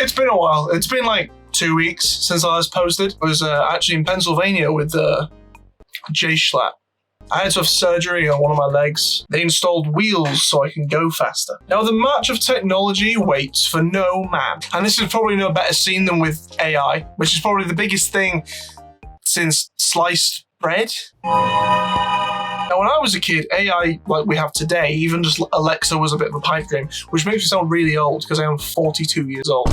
It's been a while. It's been like 2 weeks since I last posted. I was actually in Pennsylvania with J-Schlatt. I had to have surgery on one of my legs. They installed wheels so I can go faster. Now, the march of technology waits for no man. And this is probably no better seen than with AI, which is probably the biggest thing since sliced bread. Now, when I was a kid, AI like we have today, even just Alexa was a bit of a pipe dream, which makes me sound really old because I am 42 years old.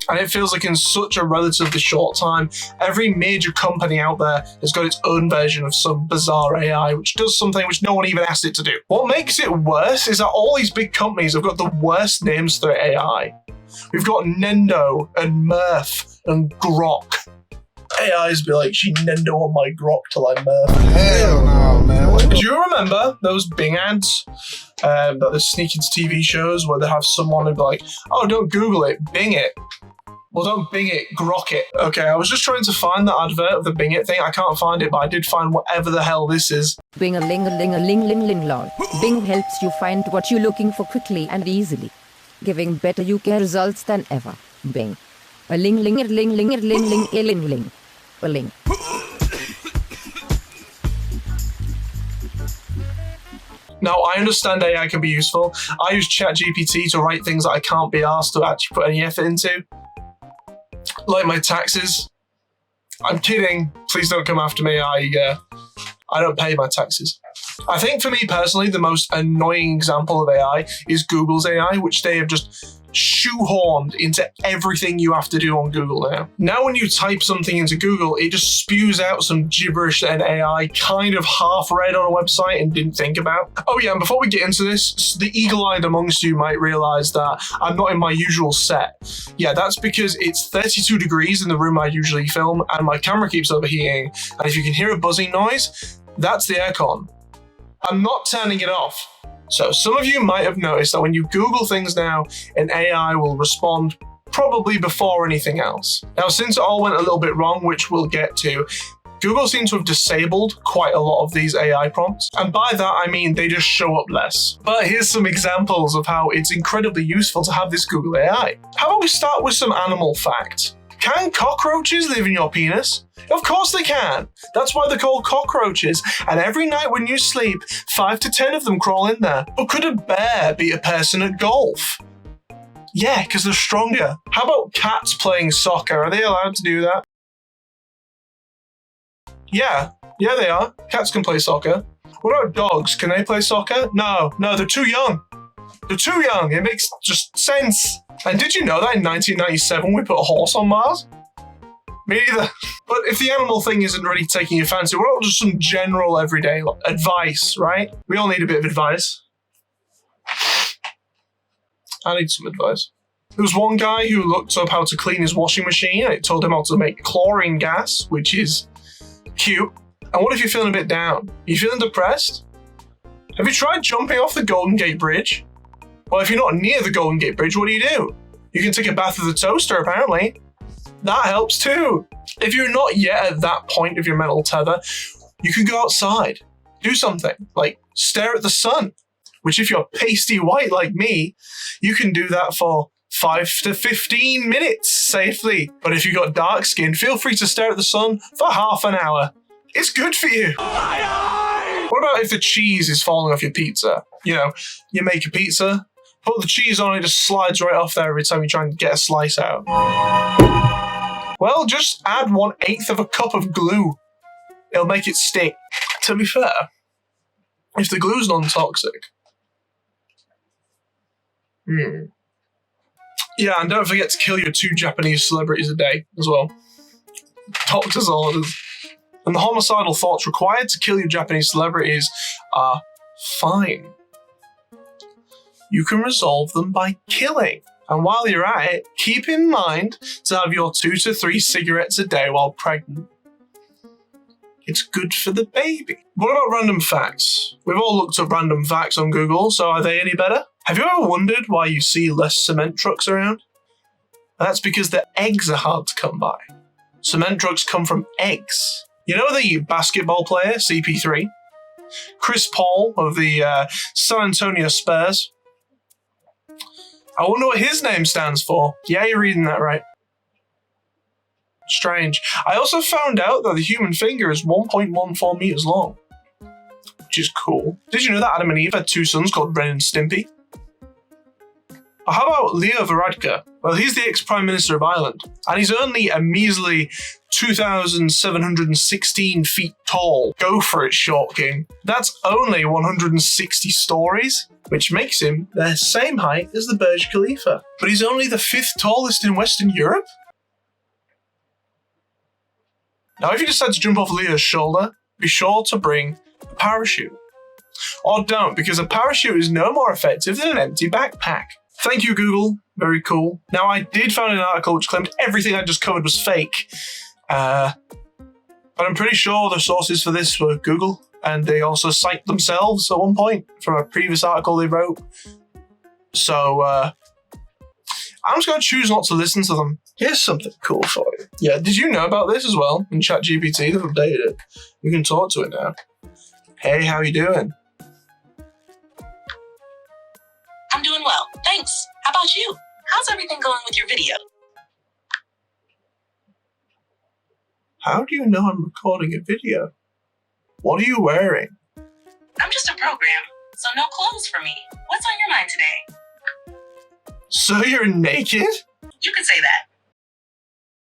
And it feels like in such a relatively short time, every major company out there has got its own version of some bizarre AI, which does something which no one even asked it to do. What makes it worse is that all these big companies have got the worst names for their AI. We've got Nendo and Murph and Grok. AIs be like, she Nendo on my Grok till I Murph. Hell no, man. Do you remember those Bing ads that they sneak into TV shows where they have someone who'd be like, oh, don't Google it, Bing it. Well, don't Bing it, Grok it. Okay, I was just trying to find the advert of the Bing it thing. I can't find it, but I did find whatever the hell this is. Bing-a-ling-a-ling-a-ling-ling-ling-lol. Bing helps you find what you're looking for quickly and easily, giving better UK results than ever. Bing. A-ling-ling-a-ling-ling-a-ling-ling-a-ling-ling. A ling. Now, I understand AI can be useful. I use ChatGPT to write things that I can't be asked to actually put any effort into. Like my taxes. I'm kidding. Please don't come after me. I don't pay my taxes. I think for me personally, the most annoying example of AI is Google's AI, which they have just shoehorned into everything you have to do on Google now. Now when you type something into Google, it just spews out some gibberish that an AI kind of half read on a website and didn't think about. Oh yeah, and before we get into this, the eagle-eyed amongst you might realize that I'm not in my usual set. Yeah, that's because it's 32 degrees in the room I usually film and my camera keeps overheating. And if you can hear a buzzing noise, that's the aircon. I'm not turning it off. So some of you might have noticed that when you Google things now, an AI will respond probably before anything else. Now, since it all went a little bit wrong, which we'll get to, Google seems to have disabled quite a lot of these AI prompts. And by that, I mean they just show up less. But here's some examples of how it's incredibly useful to have this Google AI. How about we start with some animal facts? Can cockroaches live in your penis? Of course they can. That's why they're called cockroaches. And every night when you sleep, 5 to 10 of them crawl in there. But could a bear beat a person at golf? Yeah, because they're stronger. How about cats playing soccer? Are they allowed to do that? Yeah, they are. Cats can play soccer. What about dogs? Can they play soccer? No, they're too young. They're too young. It makes just sense. And did you know that in 1997 we put a horse on Mars? Me neither. But if the animal thing isn't really taking your fancy, what about just some general everyday advice, right? We all need a bit of advice. I need some advice. There was one guy who looked up how to clean his washing machine and it told him how to make chlorine gas, which is cute. And what if you're feeling a bit down? Are you feeling depressed? Have you tried jumping off the Golden Gate Bridge? Well, if you're not near the Golden Gate Bridge, what do? You can take a bath with a toaster, apparently. That helps too. If you're not yet at that point of your mental tether, you can go outside. Do something, like stare at the sun, which if you're pasty white like me, you can do that for 5 to 15 minutes safely. But if you've got dark skin, feel free to stare at the sun for half an hour. It's good for you. What about if the cheese is falling off your pizza? You know, you make a pizza, put the cheese on, it just slides right off there every time you try and get a slice out. Well, just add 1/8 of a cup of glue. It'll make it stick. To be fair, if the glue's non-toxic. Yeah, and don't forget to kill your 2 Japanese celebrities a day as well. Doctor's orders. And the homicidal thoughts required to kill your Japanese celebrities are fine. You can resolve them by killing. And while you're at it, keep in mind to have your 2 to 3 cigarettes a day while pregnant. It's good for the baby. What about random facts? We've all looked up random facts on Google, so are they any better? Have you ever wondered why you see less cement trucks around? That's because their eggs are hard to come by. Cement trucks come from eggs. You know the basketball player, CP3? Chris Paul of the San Antonio Spurs? I wonder what his name stands for. Yeah, you're reading that right. Strange. I also found out that the human finger is 1.14 meters long, which is cool. Did you know that Adam and Eve had 2 sons called Ren and Stimpy? How about Leo Varadkar? Well, he's the ex-Prime Minister of Ireland, and he's only a measly 2,716 feet tall. Go for it, Short King. That's only 160 stories, which makes him the same height as the Burj Khalifa. But he's only the 5th tallest in Western Europe? Now, if you decide to jump off Leo's shoulder, be sure to bring a parachute. Or don't, because a parachute is no more effective than an empty backpack. Thank you, Google. Very cool. Now, I did find an article which claimed everything I just covered was fake. But I'm pretty sure the sources for this were Google, and they also cite themselves at one point from a previous article they wrote. So, I'm just going to choose not to listen to them. Here's something cool for you. Yeah, did you know about this as well? In ChatGPT, they've updated it. You can talk to it now. Hey, how you doing? I'm doing well, thanks. How about you? How's everything going with your video? How do you know I'm recording a video? What are you wearing? I'm just a program, so no clothes for me. What's on your mind today? So you're naked? You could say that.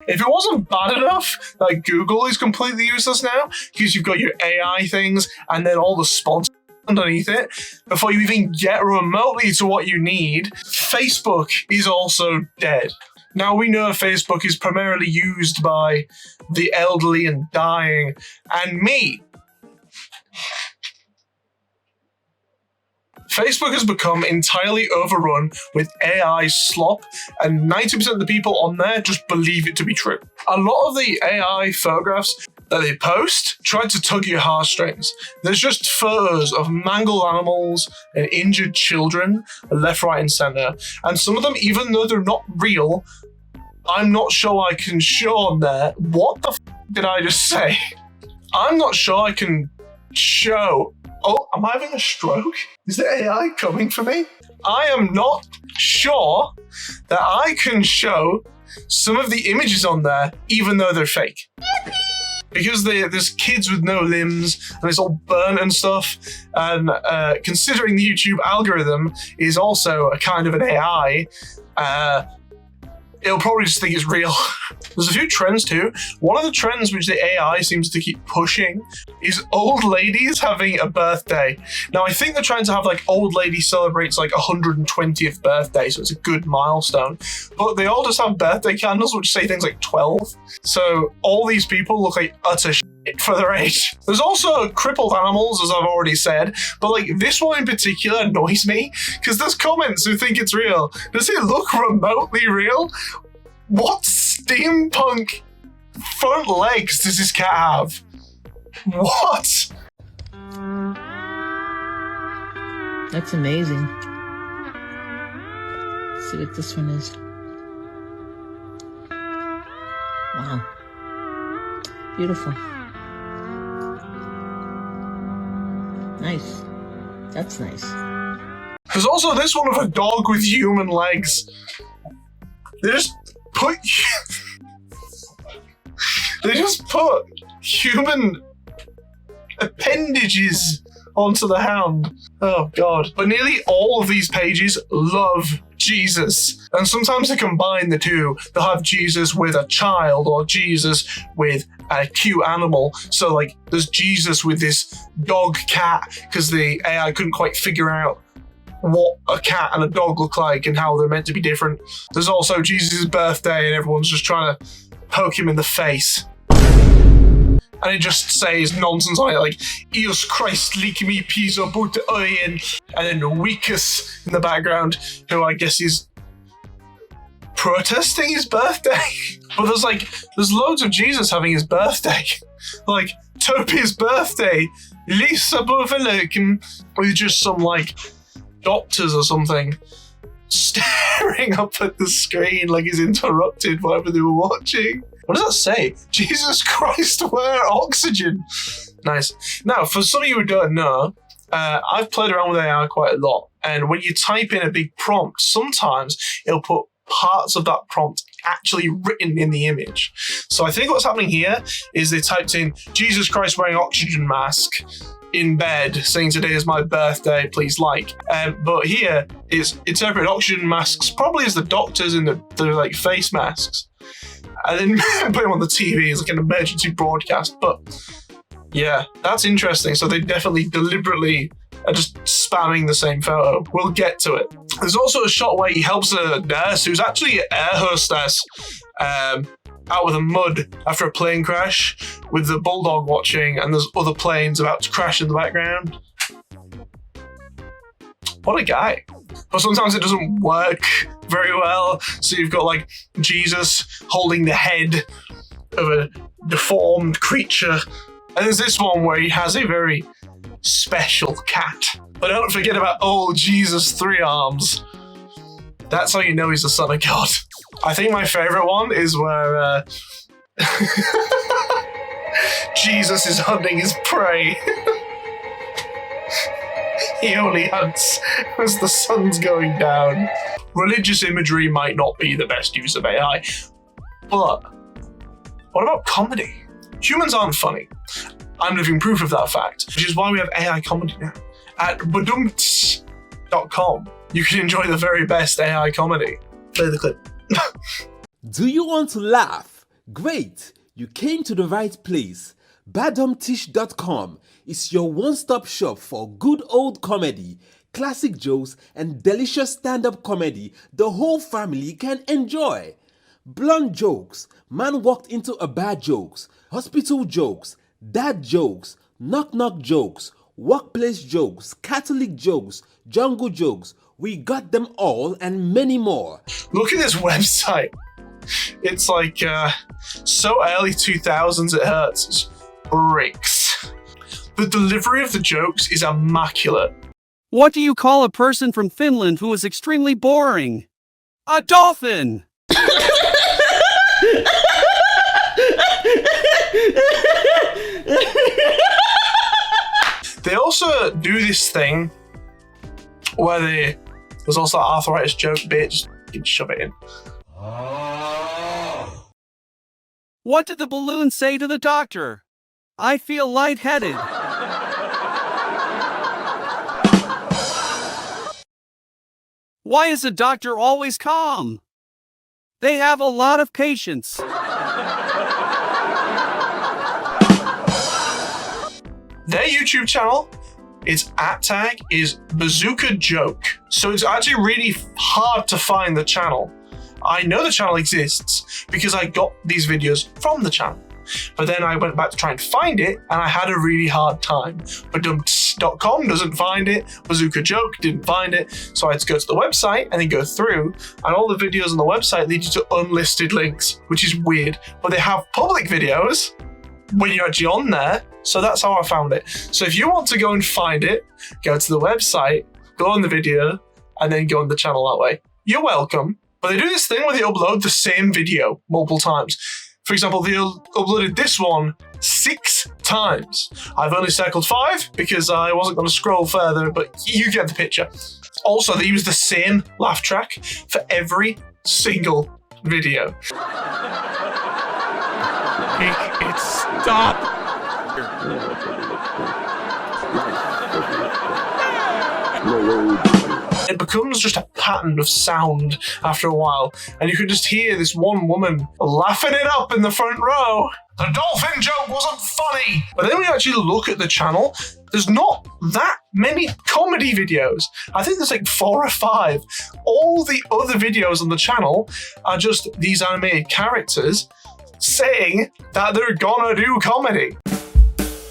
If it wasn't bad enough that Google is completely useless now, because you've got your AI things and then all the sponsors underneath it, before you even get remotely to what you need, Facebook is also dead. Now, we know Facebook is primarily used by the elderly and dying, and me. Facebook has become entirely overrun with AI slop, and 90% of the people on there just believe it to be true. A lot of the AI photographs that they post try to tug your heartstrings. There's just photos of mangled animals and injured children, left, right, and center. And some of them, even though they're not real, I'm not sure I can show on there. What the f did I just say? I'm not sure I can show. Oh, am I having a stroke? Is the AI coming for me? I am not sure that I can show some of the images on there, even though they're fake. Because there's kids with no limbs, and it's all burnt and stuff, and considering the YouTube algorithm is also a kind of an AI, it'll probably just think it's real. There's a few trends too. One of the trends which the AI seems to keep pushing is old ladies having a birthday. Now, I think they're trying to have like old lady celebrates like 120th birthday, so it's a good milestone. But they all just have birthday candles which say things like 12. So all these people look like utter shit for their age. There's also crippled animals, as I've already said, but like this one in particular annoys me because there's comments who think it's real. Does it look remotely real? What steampunk front legs does this cat have? What? That's amazing. Let's see what this one is. Wow. Beautiful. Nice. That's nice. There's also this one of a dog with human legs. They just put human appendages onto the hound. Oh god. But nearly all of these pages love Jesus. And sometimes they combine the two. They'll have Jesus with a child or Jesus with a cute animal. So like there's Jesus with this dog cat because the AI couldn't quite figure out what a cat and a dog look like and how they're meant to be different. There's also Jesus' birthday and everyone's just trying to poke him in the face. And it just says nonsense on it like Eos Christ leak me pizza boot and then Weekus in the background, who I guess is protesting his birthday. But there's loads of Jesus having his birthday. Like Topi's birthday, Lisa Boveloken, with just some like doctors or something staring up at the screen like he's interrupted whatever they were watching. What does that say? Jesus Christ, where oxygen? Nice. Now, for some of you who don't know, I've played around with AI quite a lot, And when you type in a big prompt, sometimes it'll put parts of that prompt actually written in the image. So I think what's happening here is they typed in Jesus Christ wearing oxygen mask in bed saying today is my birthday, please like. But here it's interpreted oxygen masks probably as the doctors in the like face masks. And then put them on the TV as like an emergency broadcast. But yeah, that's interesting. So they definitely deliberately are just spamming the same photo. We'll get to it. There's also a shot where he helps a nurse who's actually an air hostess out with the mud after a plane crash with the bulldog watching, and there's other planes about to crash in the background. What a guy. But sometimes it doesn't work very well. So you've got like Jesus holding the head of a deformed creature. And there's this one where he has a very special cat. But don't forget about old Jesus 3 arms. That's how you know he's the son of God. I think my favorite one is where Jesus is hunting his prey. He only hunts as the sun's going down. Religious imagery might not be the best use of AI, but what about comedy? Humans aren't funny. I'm living proof of that fact, which is why we have AI comedy now. At badumts.com, you can enjoy the very best AI comedy. Play the clip. Do you want to laugh? Great! You came to the right place. Badumtish.com is your one-stop shop for good old comedy, classic jokes, and delicious stand-up comedy the whole family can enjoy. Blunt jokes, man walked into a bar jokes, hospital jokes, dad jokes, knock-knock jokes, workplace jokes, Catholic jokes, jungle jokes. We got them all and many more. Look at this website. It's like so early 2000s it hurts. It's bricks. The delivery of the jokes is immaculate. What do you call a person from Finland who is extremely boring? A dolphin! They also do this thing where there's also that arthritis joke bit, just shove it in. What did the balloon say to the doctor? I feel lightheaded. Why is the doctor always calm? They have a lot of patience. Their YouTube channel, its @tag is Bazooka Joke. So it's actually really hard to find the channel. I know the channel exists because I got these videos from the channel. But then I went back to try and find it, and I had a really hard time. Badumts.com doesn't find it, Bazooka Joke didn't find it, so I had to go to the website and then go through, and all the videos on the website lead you to unlisted links, which is weird. But they have public videos when you're actually on there, so that's how I found it. So if you want to go and find it, go to the website, go on the video, and then go on the channel that way. You're welcome. But they do this thing where they upload the same video multiple times. For example, they uploaded this one 6 times. I've only circled 5 because I wasn't going to scroll further, but you get the picture. Also, they use the same laugh track for every single video. It's stop. It becomes just a pattern of sound after a while, and you can just hear this one woman laughing it up in the front row. The dolphin joke wasn't funny! But then we actually look at the channel, there's not that many comedy videos. I think there's like 4 or 5. All the other videos on the channel are just these animated characters saying that they're gonna do comedy.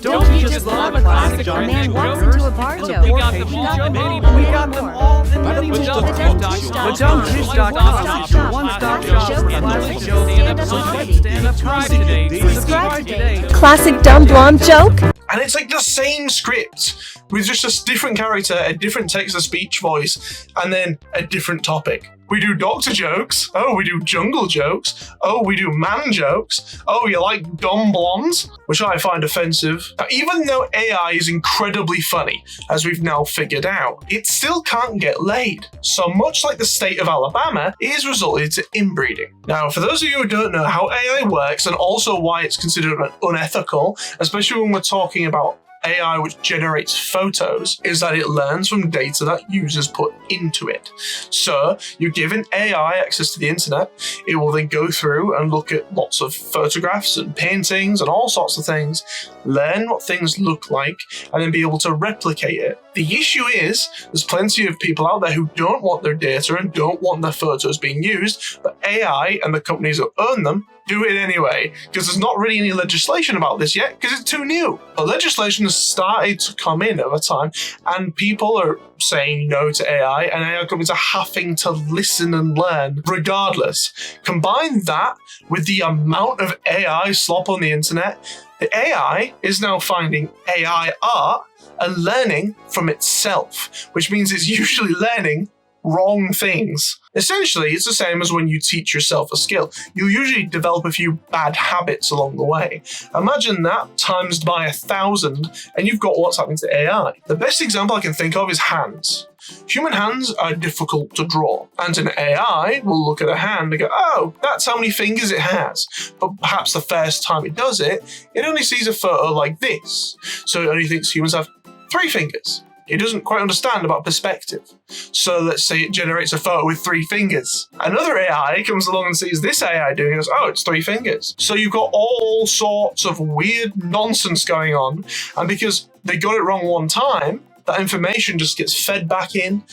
Don't you just love a classic A man French walks jokers? into a bar joke. We got them all and many more. We got them all and many more. Badumtish.com. One-stop shop for classic jokes. Stand-up comedy. Subscribe today. Classic dumb blonde joke? And it's like the same script with just a different character, a different text-to-speech voice, and then a different topic. We do doctor jokes. Oh, we do jungle jokes. Oh, we do man jokes. Oh, you like dumb blondes? Which I find offensive. Now, even though AI is incredibly funny, as we've now figured out, it still can't get laid. So much like the state of Alabama, it has resulted to inbreeding. Now, for those of you who don't know how AI works and also why it's considered unethical, especially when we're talking about AI which generates photos, is that it learns from data that users put into it. So you give an AI access to the internet, it will then go through and look at lots of photographs and paintings and all sorts of things, learn what things look like, and then be able to replicate it. The issue is, there's plenty of people out there who don't want their data and don't want their photos being used, but AI and the companies that own them do it anyway, because there's not really any legislation about this yet, because it's too new. But legislation has started to come in over time, and people are saying no to AI, and AI companies are having to listen and learn regardless. Combine that with the amount of AI slop on the internet, the AI is now finding AI art and learning from itself, which means it's usually learning wrong things. Essentially, it's the same as when you teach yourself a skill. You usually develop a few bad habits along the way. Imagine that times by 1,000, and you've got what's happening to AI. The best example I can think of is hands. Human hands are difficult to draw, and an AI will look at a hand and go, oh, that's how many fingers it has. But perhaps the first time it does it, it only sees a photo like this. So it only thinks humans have 3 fingers. It doesn't quite understand about perspective. So let's say it generates a photo with 3 fingers. Another AI comes along and sees this AI doing it and goes, oh, it's 3 fingers. So you've got all sorts of weird nonsense going on. And because they got it wrong one time, that information just gets fed back in.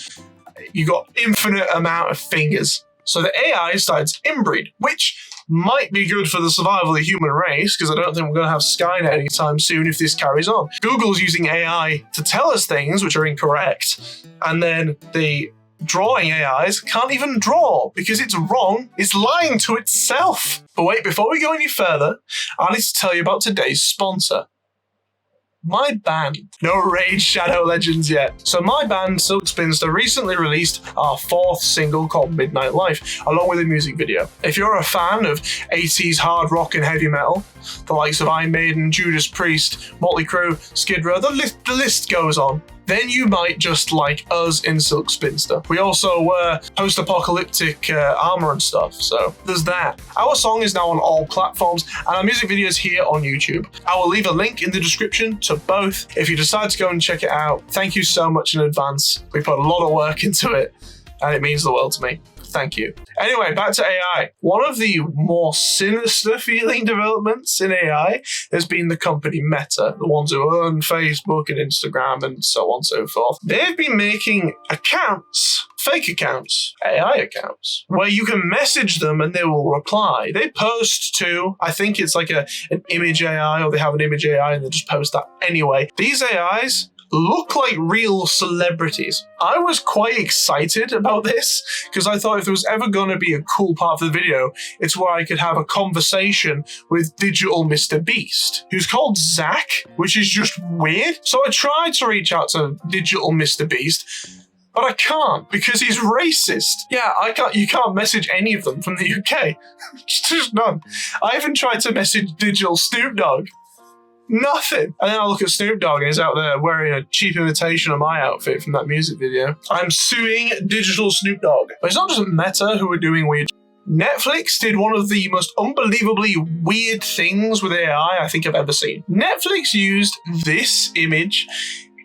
You got infinite amount of fingers. So the AI started to inbreed, which might be good for the survival of the human race, because I don't think we're going to have Skynet anytime soon if this carries on. Google's using AI to tell us things which are incorrect, and then the drawing AIs can't even draw because it's wrong. It's lying to itself. But wait, before we go any further, I need to tell you about today's sponsor. My band. No Raid Shadow Legends yet. So my band, Silk Spinster, recently released our 4th single called Midnight Life, along with a music video. If you're a fan of 80s hard rock and heavy metal, the likes of Iron Maiden, Judas Priest, Motley Crue, Skid Row, the list goes on, then you might just like us in Silk Spinster. We also wear post-apocalyptic armor and stuff, so there's that. Our song is now on all platforms, and our music video is here on YouTube. I will leave a link in the description to both if you decide to go and check it out. Thank you so much in advance. We put a lot of work into it, and it means the world to me. Thank you. Anyway, back to AI. One of the more sinister feeling developments in AI has been the company Meta, the ones who own Facebook and Instagram and so on and so forth. They've been making accounts, fake accounts, AI accounts, where you can message them and they will reply. They post to, I think it's like an image AI, or they have an image AI and they just post that anyway. These AIs look like real celebrities. I was quite excited about this because I thought if there was ever going to be a cool part of the video, it's where I could have a conversation with digital Mr. Beast, who's called Zach, which is just weird. So I tried to reach out to digital Mr. Beast, but I can't because he's racist. Yeah, you can't message any of them from the UK. Just none. I even tried to message digital Snoop Dogg. Nothing. And then I look at Snoop Dogg and he's out there wearing a cheap imitation of my outfit from that music video. I'm suing digital Snoop Dogg. But it's not just Meta who are doing weird. Netflix did one of the most unbelievably weird things with AI I think I've ever seen. Netflix used this image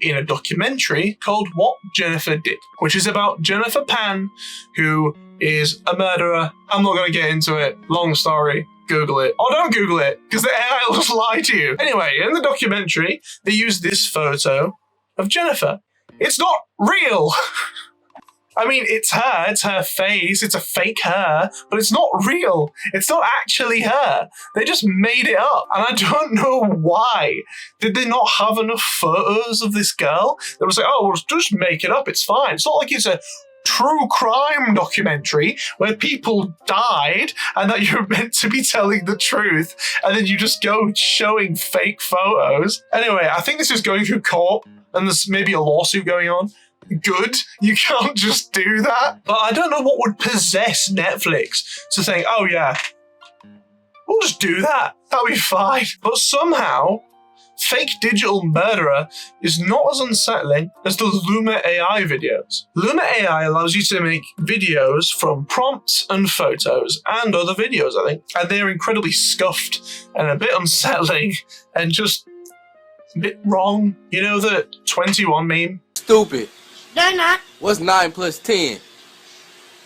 in a documentary called What Jennifer Did, which is about Jennifer Pan, who is a murderer. I'm not going to get into it. Long story. Google it. Or don't Google it, because the AI will just lie to you. Anyway, in the documentary, they used this photo of Jennifer. It's not real. I mean, it's her face, it's a fake her, but it's not real. It's not actually her. They just made it up. And I don't know why. Did they not have enough photos of this girl? They were like, oh, well, just make it up, it's fine. It's not like it's a true crime documentary where people died and that you're meant to be telling the truth and then you just go showing fake photos. Anyway, I think this is going through court and there's maybe a lawsuit going on. good. You can't just do that. But I don't know what would possess Netflix to think, oh yeah, we'll just do that. That'll be fine. But somehow, fake digital murderer is not as unsettling as the Luma AI videos. Luma AI allows you to make videos from prompts and photos and other videos, I think. And they're incredibly scuffed and a bit unsettling and just a bit wrong. You know the 21 meme? Stupid. They're not. What's 9 plus 10?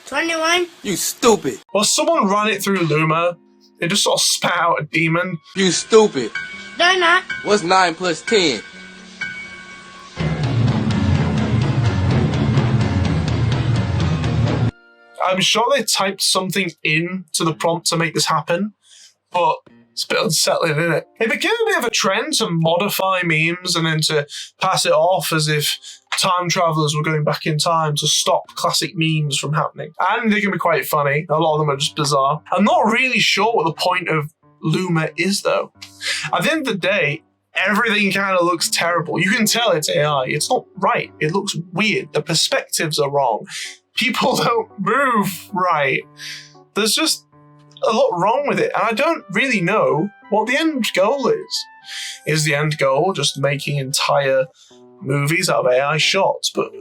21. You stupid. Well, someone ran it through Luma. They just sort of spat out a demon. You stupid. They're not. What's 9 plus 10? I'm sure they typed something in to the prompt to make this happen, but it's a bit unsettling, isn't it? It became a bit of a trend to modify memes and then to pass it off as if time travelers were going back in time to stop classic memes from happening. And they can be quite funny. A lot of them are just bizarre. I'm not really sure what the point of Luma is, though. At the end of the day, everything kind of looks terrible. You can tell it's AI. It's not right. It looks weird. The perspectives are wrong. People don't move right. There's just a lot wrong with it. And I don't really know what the end goal is. Is the end goal just making entire movies out of AI shots? But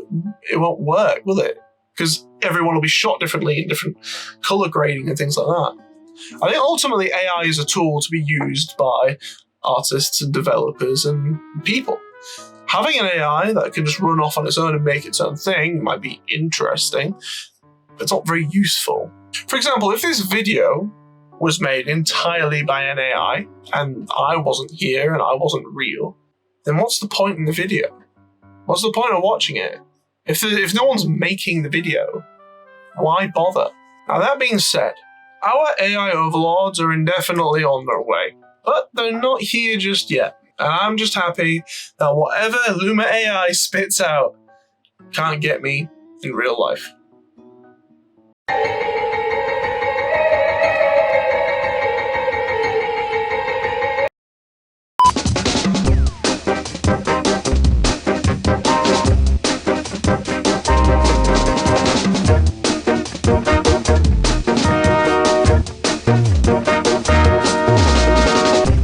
it won't work, will it? Because everyone will be shot differently in different color grading and things like that. I think ultimately AI is a tool to be used by artists and developers and people. Having an AI that can just run off on its own and make its own thing might be interesting, but it's not very useful. For example, if this video was made entirely by an AI and I wasn't here and I wasn't real, then what's the point in the video? What's the point of watching it? If no one's making the video, why bother? Now that being said, our AI overlords are indefinitely on their way, but they're not here just yet. And I'm just happy that whatever Luma AI spits out can't get me in real life.